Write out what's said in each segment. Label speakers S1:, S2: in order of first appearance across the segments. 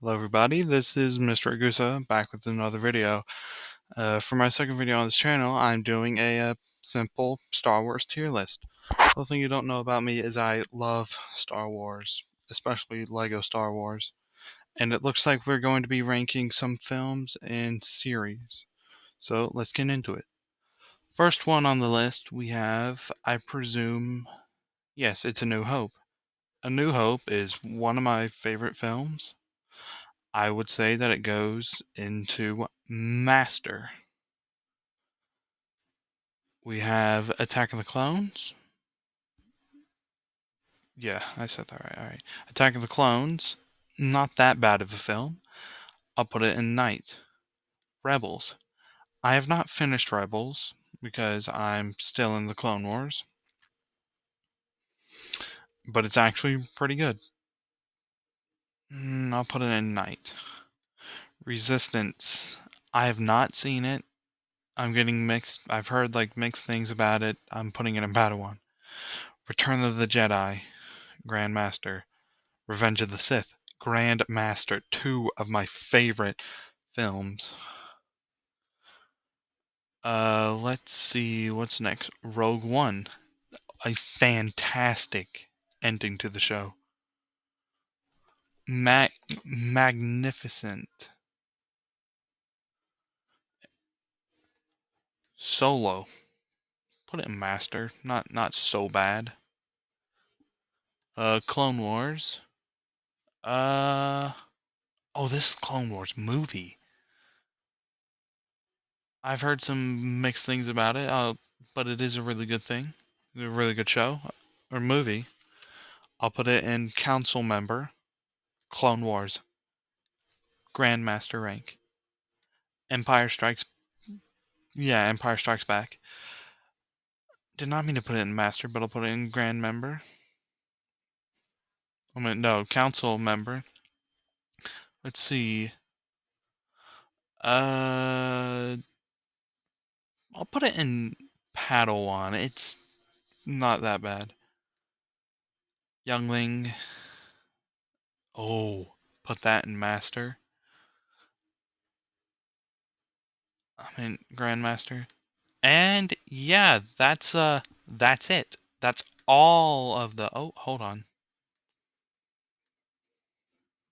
S1: Hello everybody, this is Mr. Agusa back with another video. For my second video on this channel, I'm doing a simple Star Wars tier list. The thing you don't know about me is I love Star Wars, especially LEGO Star Wars. And it looks like we're going to be ranking some films and series. So let's get into it. First one on the list we have, I presume, yes, it's A New Hope. A New Hope is one of my favorite films. I would say that it goes into Master. We have Attack of the Clones. Yeah, I said that right. Alright. Attack of the Clones. Not that bad of a film. I'll put it in Night. Rebels. I have not finished Rebels because I'm still in the Clone Wars. But it's actually pretty good. I'll put it in Night. Resistance. I have not seen it. I'm getting mixed. I've heard mixed things about it. I'm putting it in Padawan. Return of the Jedi. Grandmaster. Revenge of the Sith. Grandmaster. Two of my favorite films. Let's see what's next. Rogue One. A fantastic ending to the show. Magnificent. Solo. Put it in Master. Not so bad. Clone Wars. Uh this Clone Wars movie. I've heard some mixed things about it, but it is a really good thing. It's a really good show or movie. I'll put it in Council Member. Clone Wars. Grandmaster rank. Empire Strikes. Yeah, Empire Strikes Back. Did not mean to put it in Master, but I'll put it in Grand Member. No, Council Member. Let's see. I'll put it in Padawan. It's not that bad. Youngling. Oh, put that in Master. Grandmaster. And yeah, that's it. That's all of the hold on.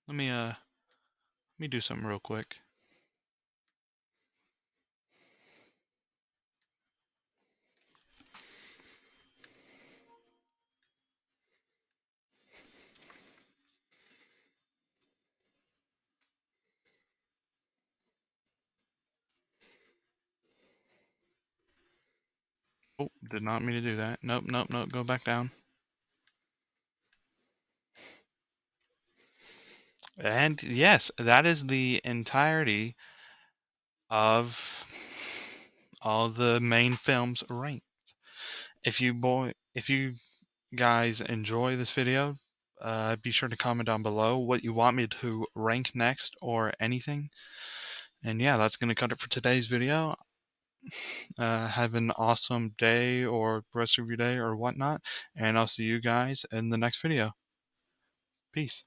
S1: Let me do something real quick. Oh, did not mean to do that. Nope, nope, nope. Go back down. And yes, that is the entirety of all the main films ranked. If you guys enjoy this video, be sure to comment down below what you want me to rank next or anything. And yeah, that's going to cut it for today's video. Have an awesome day or rest of your day or whatnot, and I'll see you guys in the next video. Peace.